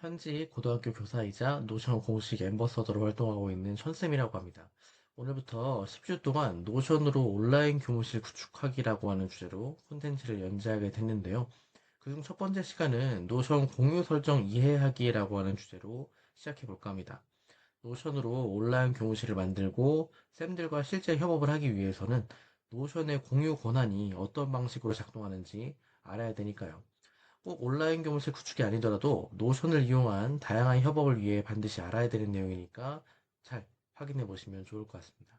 현지 고등학교 교사이자 노션 공식 앰버서더로 활동하고 있는 천쌤이라고 합니다. 오늘부터 10주 동안 노션으로 온라인 교무실 구축하기라고 하는 주제로 콘텐츠를 연재하게 됐는데요. 그중 첫 번째 시간은 노션 공유 설정 이해하기라고 하는 주제로 시작해 볼까 합니다. 노션으로 온라인 교무실을 만들고 쌤들과 실제 협업을 하기 위해서는 노션의 공유 권한이 어떤 방식으로 작동하는지 알아야 되니까요. 꼭 온라인 교무실 구축이 아니더라도 노션을 이용한 다양한 협업을 위해 반드시 알아야 되는 내용이니까 잘 확인해 보시면 좋을 것 같습니다.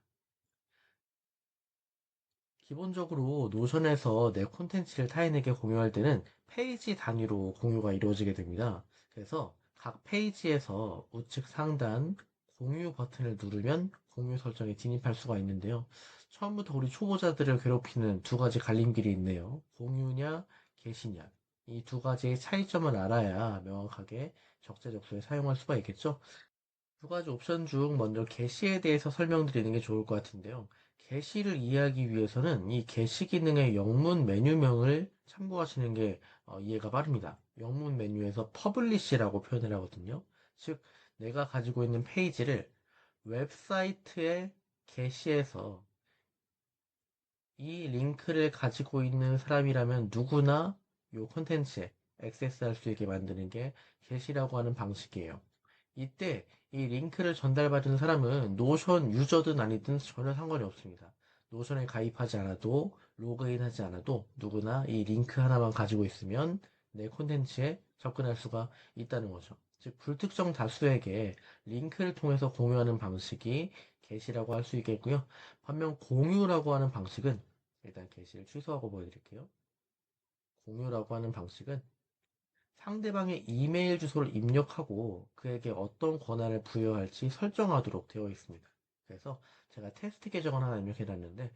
기본적으로 노션에서 내 콘텐츠를 타인에게 공유할 때는 페이지 단위로 공유가 이루어지게 됩니다. 그래서 각 페이지에서 우측 상단 공유 버튼을 누르면 공유 설정에 진입할 수가 있는데요. 처음부터 우리 초보자들을 괴롭히는 두 가지 갈림길이 있네요. 공유냐, 게시냐. 이 두 가지의 차이점을 알아야 명확하게 적재적소에 사용할 수가 있겠죠. 두 가지 옵션 중 먼저 게시에 대해서 설명드리는 게 좋을 것 같은데요. 게시를 이해하기 위해서는 이 게시 기능의 영문 메뉴명을 참고하시는 게 이해가 빠릅니다. 영문 메뉴에서 퍼블리시라고 표현을 하거든요. 즉, 내가 가지고 있는 페이지를 웹사이트에 게시해서 이 링크를 가지고 있는 사람이라면 누구나 이 콘텐츠에 액세스할 수 있게 만드는 게 게시라고 하는 방식이에요. 이때 이 링크를 전달받은 사람은 노션 유저든 아니든 전혀 상관이 없습니다. 노션에 가입하지 않아도 로그인하지 않아도 누구나 이 링크 하나만 가지고 있으면 내 콘텐츠에 접근할 수가 있다는 거죠. 즉 불특정 다수에게 링크를 통해서 공유하는 방식이 게시라고 할 수 있겠고요. 반면 공유라고 하는 방식은 일단 게시를 취소하고 보여드릴게요. 공유라고 하는 방식은 상대방의 이메일 주소를 입력하고 그에게 어떤 권한을 부여할지 설정하도록 되어 있습니다. 그래서 제가 테스트 계정을 하나 입력해 놨는데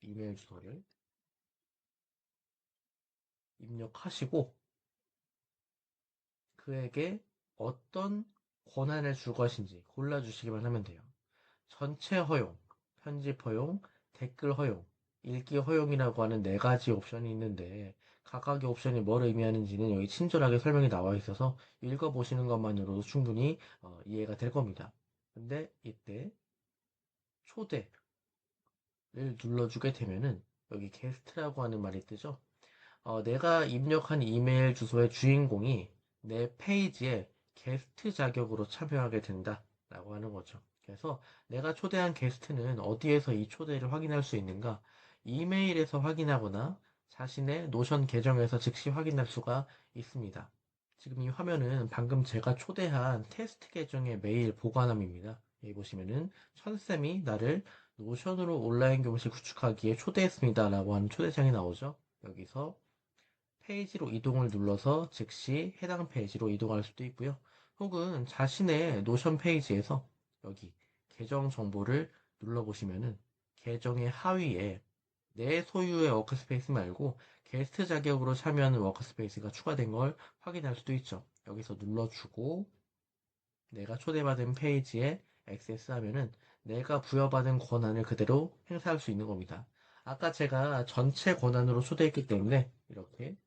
이메일 주소를 입력하시고 그에게 어떤 권한을 줄 것인지 골라주시기만 하면 돼요. 전체 허용, 편집 허용, 댓글 허용, 읽기 허용이라고 하는 네 가지 옵션이 있는데 각각의 옵션이 뭘 의미하는지는 여기 친절하게 설명이 나와 있어서 읽어보시는 것만으로도 충분히 이해가 될 겁니다. 근데 이때 초대를 눌러주게 되면은 여기 게스트라고 하는 말이 뜨죠. 내가 입력한 이메일 주소의 주인공이 내 페이지에 게스트 자격으로 참여하게 된다라고 하는 거죠. 그래서 내가 초대한 게스트는 어디에서 이 초대를 확인할 수 있는가? 이메일에서 확인하거나 자신의 노션 계정에서 즉시 확인할 수가 있습니다. 지금 이 화면은 방금 제가 초대한 테스트 계정의 메일 보관함입니다. 여기 보시면은 천쌤이 나를 노션으로 온라인 교무실 구축하기에 초대했습니다 라고 하는 초대장이 나오죠. 여기서 페이지로 이동을 눌러서 즉시 해당 페이지로 이동할 수도 있고요. 혹은 자신의 노션 페이지에서 여기 계정 정보를 눌러보시면은 계정의 하위에 내 소유의 워크스페이스 말고 게스트 자격으로 참여하는 워크스페이스가 추가된 걸 확인할 수도 있죠. 여기서 눌러주고 내가 초대받은 페이지에 액세스하면은 내가 부여받은 권한을 그대로 행사할 수 있는 겁니다. 아까 제가 전체 권한으로 초대했기 때문에 이렇게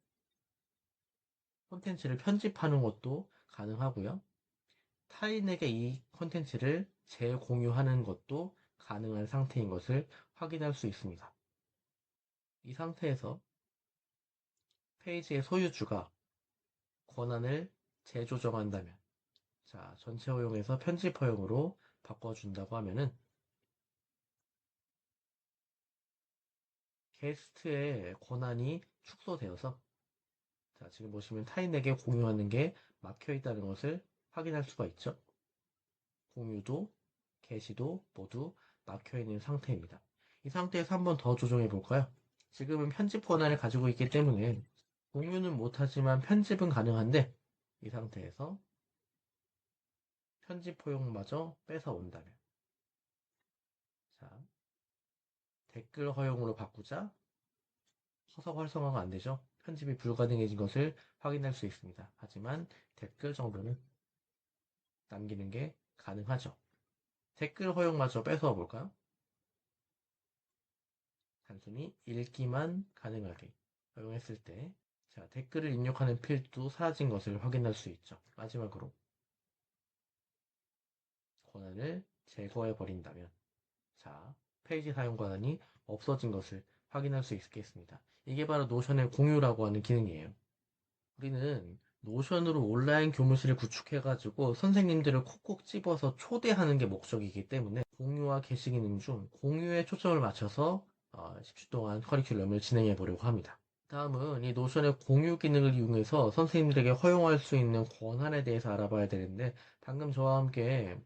콘텐츠를 편집하는 것도 가능하고요. 타인에게 이 콘텐츠를 재공유하는 것도 가능한 상태인 것을 확인할 수 있습니다. 이 상태에서 페이지의 소유주가 권한을 재조정한다면, 자, 전체 허용에서 편집 허용으로 바꿔준다고 하면은 게스트의 권한이 축소되어서, 자, 지금 보시면 타인에게 공유하는 게 막혀 있다는 것을 확인할 수가 있죠. 공유도 게시도 모두 막혀 있는 상태입니다. 이 상태에서 한번 더 조정해 볼까요? 지금은 편집 권한을 가지고 있기 때문에 공유는 못하지만 편집은 가능한데 이 상태에서 편집 허용마저 뺏어온다면, 자, 댓글 허용으로 바꾸자 서석 활성화가 안 되죠. 편집이 불가능해진 것을 확인할 수 있습니다. 하지만 댓글 정도는 남기는 게 가능하죠. 댓글 허용마저 뺏어 볼까요? 단순히 읽기만 가능하게 허용했을 때, 자, 댓글을 입력하는 필드도 사라진 것을 확인할 수 있죠. 마지막으로 권한을 제거해 버린다면, 자, 페이지 사용 권한이 없어진 것을 확인할 수 있겠습니다. 이게 바로 노션의 공유라고 하는 기능이에요. 우리는 노션으로 온라인 교무실을 구축해가지고 선생님들을 콕콕 집어서 초대하는 게 목적이기 때문에 공유와 게시 기능 중 공유에 초점을 맞춰서 10주 동안 커리큘럼을 진행해 보려고 합니다. 다음은 이 노션의 공유 기능을 이용해서 선생님들에게 허용할 수 있는 권한에 대해서 알아봐야 되는데, 방금 저와 함께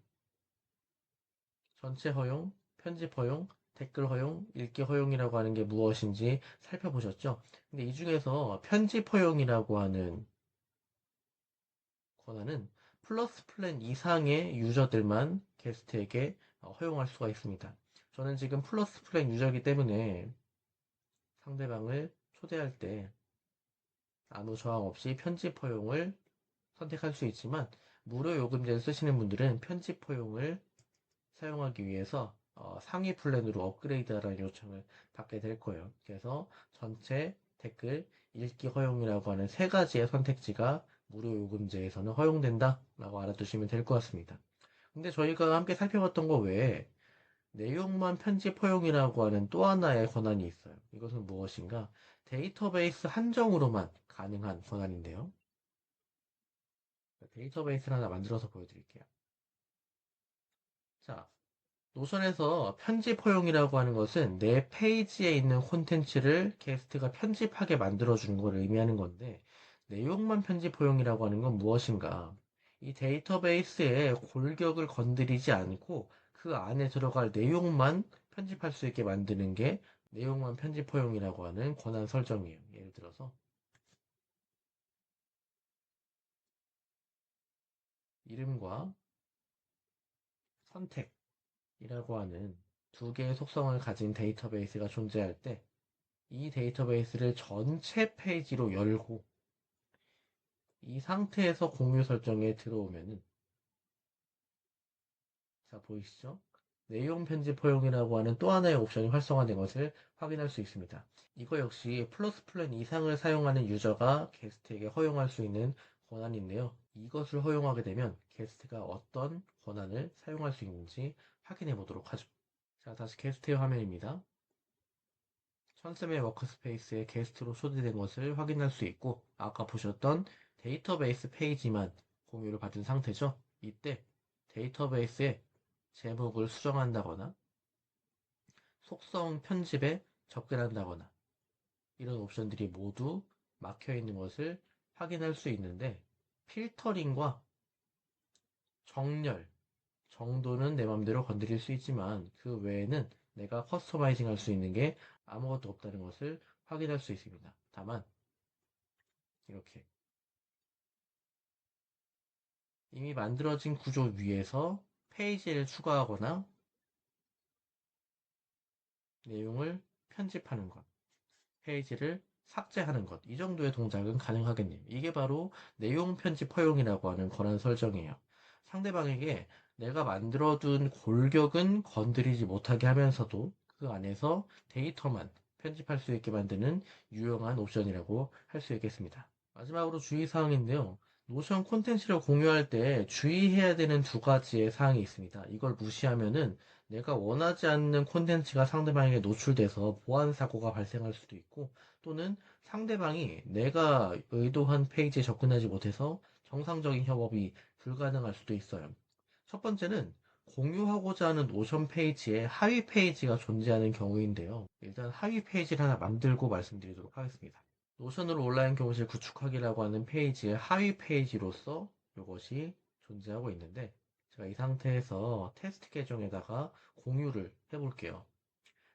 전체 허용, 편집 허용, 댓글 허용, 읽기 허용이라고 하는 게 무엇인지 살펴보셨죠? 근데 이 중에서 편집 허용이라고 하는 권한은 플러스 플랜 이상의 유저들만 게스트에게 허용할 수가 있습니다. 저는 지금 플러스 플랜 유저이기 때문에 상대방을 초대할 때 아무 저항 없이 편집 허용을 선택할 수 있지만, 무료 요금제를 쓰시는 분들은 편집 허용을 사용하기 위해서 상위 플랜으로 업그레이드하라는 요청을 받게 될 거예요. 그래서 전체, 댓글, 읽기 허용이라고 하는 세 가지의 선택지가 무료 요금제에서는 허용된다 라고 알아두시면 될 것 같습니다. 근데 저희가 함께 살펴봤던 거 외에 내용만 편집 허용이라고 하는 또 하나의 권한이 있어요. 이것은 무엇인가? 데이터베이스 한정으로만 가능한 권한인데요. 데이터베이스를 하나 만들어서 보여드릴게요. 자, 노션에서 편집 허용이라고 하는 것은 내 페이지에 있는 콘텐츠를 게스트가 편집하게 만들어주는 걸 의미하는 건데, 내용만 편집 허용이라고 하는 건 무엇인가? 이 데이터베이스의 골격을 건드리지 않고 그 안에 들어갈 내용만 편집할 수 있게 만드는 게 내용만 편집 허용이라고 하는 권한 설정이에요. 예를 들어서 이름과 선택이라고 하는 두 개의 속성을 가진 데이터베이스가 존재할 때, 이 데이터베이스를 전체 페이지로 열고 이 상태에서 공유 설정에 들어오면은, 자, 보이시죠? 내용 편집 허용이라고 하는 또 하나의 옵션이 활성화된 것을 확인할 수 있습니다. 이거 역시 플러스 플랜 이상을 사용하는 유저가 게스트에게 허용할 수 있는 권한인데요. 이것을 허용하게 되면 게스트가 어떤 권한을 사용할 수 있는지 확인해 보도록 하죠. 자, 다시 게스트의 화면입니다. 천쌤의 워크스페이스에 게스트로 초대된 것을 확인할 수 있고, 아까 보셨던 데이터베이스 페이지만 공유를 받은 상태죠. 이때 데이터베이스에 제목을 수정한다거나 속성 편집에 접근한다거나 이런 옵션들이 모두 막혀 있는 것을 확인할 수 있는데, 필터링과 정렬 정도는 내 맘대로 건드릴 수 있지만 그 외에는 내가 커스터마이징 할 수 있는 게 아무것도 없다는 것을 확인할 수 있습니다. 다만 이렇게 이미 만들어진 구조 위에서 페이지를 추가하거나 내용을 편집하는 것, 페이지를 삭제하는 것, 이 정도의 동작은 가능하겠네요. 이게 바로 내용 편집 허용이라고 하는 권한 설정이에요. 상대방에게 내가 만들어둔 골격은 건드리지 못하게 하면서도 그 안에서 데이터만 편집할 수 있게 만드는 유용한 옵션이라고 할 수 있겠습니다. 마지막으로 주의사항인데요. 노션 콘텐츠를 공유할 때 주의해야 되는 두 가지의 사항이 있습니다. 이걸 무시하면은 내가 원하지 않는 콘텐츠가 상대방에게 노출돼서 보안 사고가 발생할 수도 있고, 또는 상대방이 내가 의도한 페이지에 접근하지 못해서 정상적인 협업이 불가능할 수도 있어요. 첫 번째는 공유하고자 하는 노션 페이지에 하위 페이지가 존재하는 경우인데요. 일단 하위 페이지를 하나 만들고 말씀드리도록 하겠습니다. 노션으로 온라인 교무실 구축하기라고 하는 페이지의 하위 페이지로서 이것이 존재하고 있는데, 제가 이 상태에서 테스트 계정에다가 공유를 해볼게요.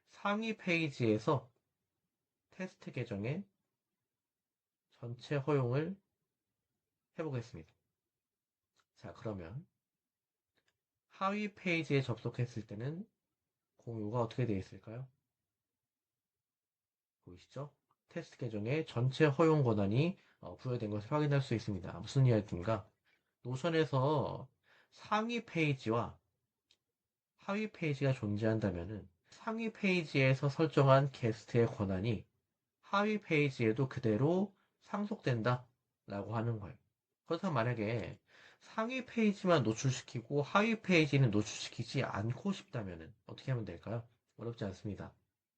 상위 페이지에서 테스트 계정에 전체 허용을 해보겠습니다. 자, 그러면 하위 페이지에 접속했을 때는 공유가 어떻게 되어 있을까요? 보이시죠? 테스트 계정에 전체 허용 권한이 부여된 것을 확인할 수 있습니다. 무슨 이야기인가? 노션에서 상위 페이지와 하위 페이지가 존재한다면은 상위 페이지에서 설정한 게스트의 권한이 하위 페이지에도 그대로 상속된다 라고 하는 거예요. 그렇다면 만약에 상위 페이지만 노출시키고 하위 페이지는 노출시키지 않고 싶다면 어떻게 하면 될까요? 어렵지 않습니다.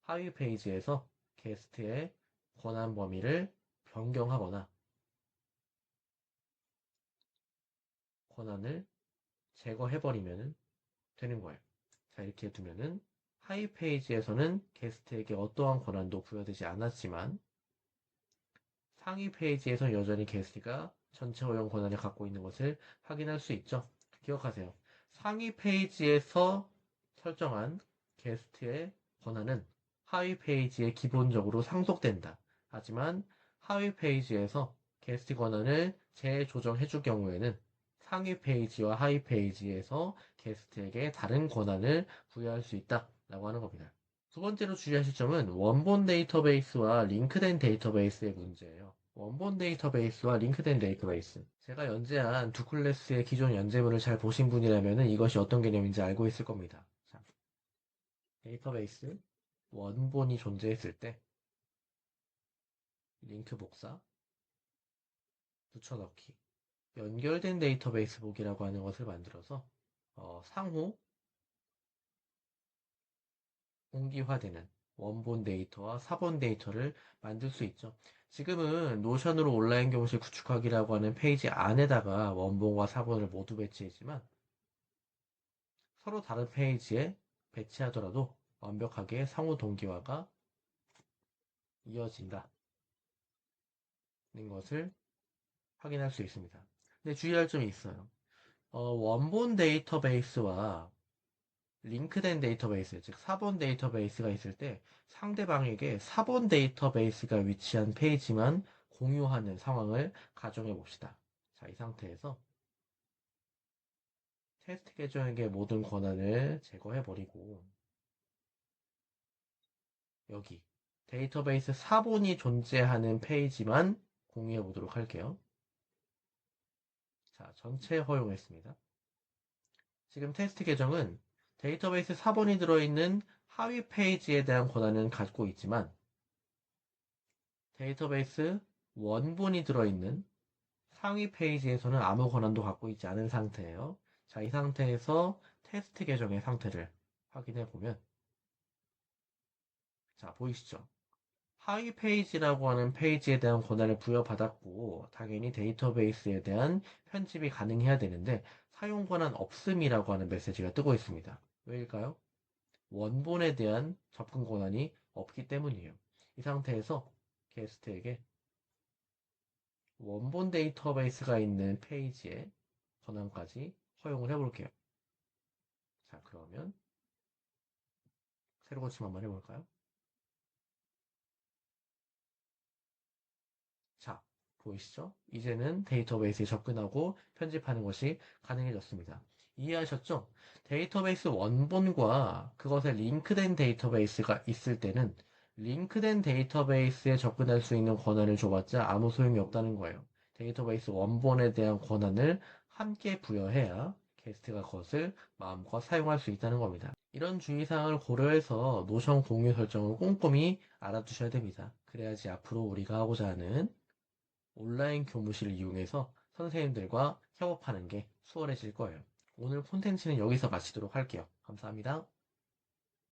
하위 페이지에서 게스트의 권한 범위를 변경하거나 권한을 제거해버리면 되는 거예요. 자, 이렇게 두면은 하위 페이지에서는 게스트에게 어떠한 권한도 부여되지 않았지만 상위 페이지에서 여전히 게스트가 전체 허용 권한을 갖고 있는 것을 확인할 수 있죠. 기억하세요. 상위 페이지에서 설정한 게스트의 권한은 하위 페이지에 기본적으로 상속된다. 하지만 하위 페이지에서 게스트 권한을 재조정해 줄 경우에는 상위 페이지와 하위 페이지에서 게스트에게 다른 권한을 부여할 수 있다라고 하는 겁니다. 두 번째로 주의하실 점은 원본 데이터베이스와 링크된 데이터베이스의 문제예요. 원본 데이터베이스와 링크된 데이터베이스. 제가 연재한 두 클래스의 기존 연재문을 잘 보신 분이라면 이것이 어떤 개념인지 알고 있을 겁니다. 자, 데이터베이스, 원본이 존재했을 때 링크 복사, 붙여넣기, 연결된 데이터베이스 보기라고 하는 것을 만들어서 상호 공기화되는 원본 데이터와 사본 데이터를 만들 수 있죠. 지금은 노션으로 온라인 교실 구축하기라고 하는 페이지 안에다가 원본과 사본을 모두 배치했지만 서로 다른 페이지에 배치하더라도 완벽하게 상호 동기화가 이어진다는 것을 확인할 수 있습니다. 근데 주의할 점이 있어요. 원본 데이터베이스와 링크된 데이터베이스, 즉 사본 데이터베이스가 있을 때 상대방에게 사본 데이터베이스가 위치한 페이지만 공유하는 상황을 가정해 봅시다. 자, 이 상태에서 테스트 계정에게 모든 권한을 제거해 버리고 여기 데이터베이스 사본이 존재하는 페이지만 공유해 보도록 할게요. 자, 전체 허용했습니다. 지금 테스트 계정은 데이터베이스 사본이 들어있는 하위 페이지에 대한 권한은 갖고 있지만 데이터베이스 원본이 들어있는 상위 페이지에서는 아무 권한도 갖고 있지 않은 상태예요. 자, 이 상태에서 테스트 계정의 상태를 확인해 보면 자, 보이시죠? 하위 페이지라고 하는 페이지에 대한 권한을 부여받았고 당연히 데이터베이스에 대한 편집이 가능해야 되는데 사용 권한 없음이라고 하는 메시지가 뜨고 있습니다. 왜일까요? 원본에 대한 접근 권한이 없기 때문이에요. 이 상태에서 게스트에게 원본 데이터베이스가 있는 페이지에 권한까지 허용을 해볼게요. 자, 그러면 새로 고침 한번 해볼까요? 자, 보이시죠? 이제는 데이터베이스에 접근하고 편집하는 것이 가능해졌습니다. 이해하셨죠? 데이터베이스 원본과 그것에 링크된 데이터베이스가 있을 때는 링크된 데이터베이스에 접근할 수 있는 권한을 줘봤자 아무 소용이 없다는 거예요. 데이터베이스 원본에 대한 권한을 함께 부여해야 게스트가 그것을 마음껏 사용할 수 있다는 겁니다. 이런 주의사항을 고려해서 노션 공유 설정을 꼼꼼히 알아두셔야 됩니다. 그래야지 앞으로 우리가 하고자 하는 온라인 교무실을 이용해서 선생님들과 협업하는 게 수월해질 거예요. 오늘 콘텐츠는 여기서 마치도록 할게요. 감사합니다.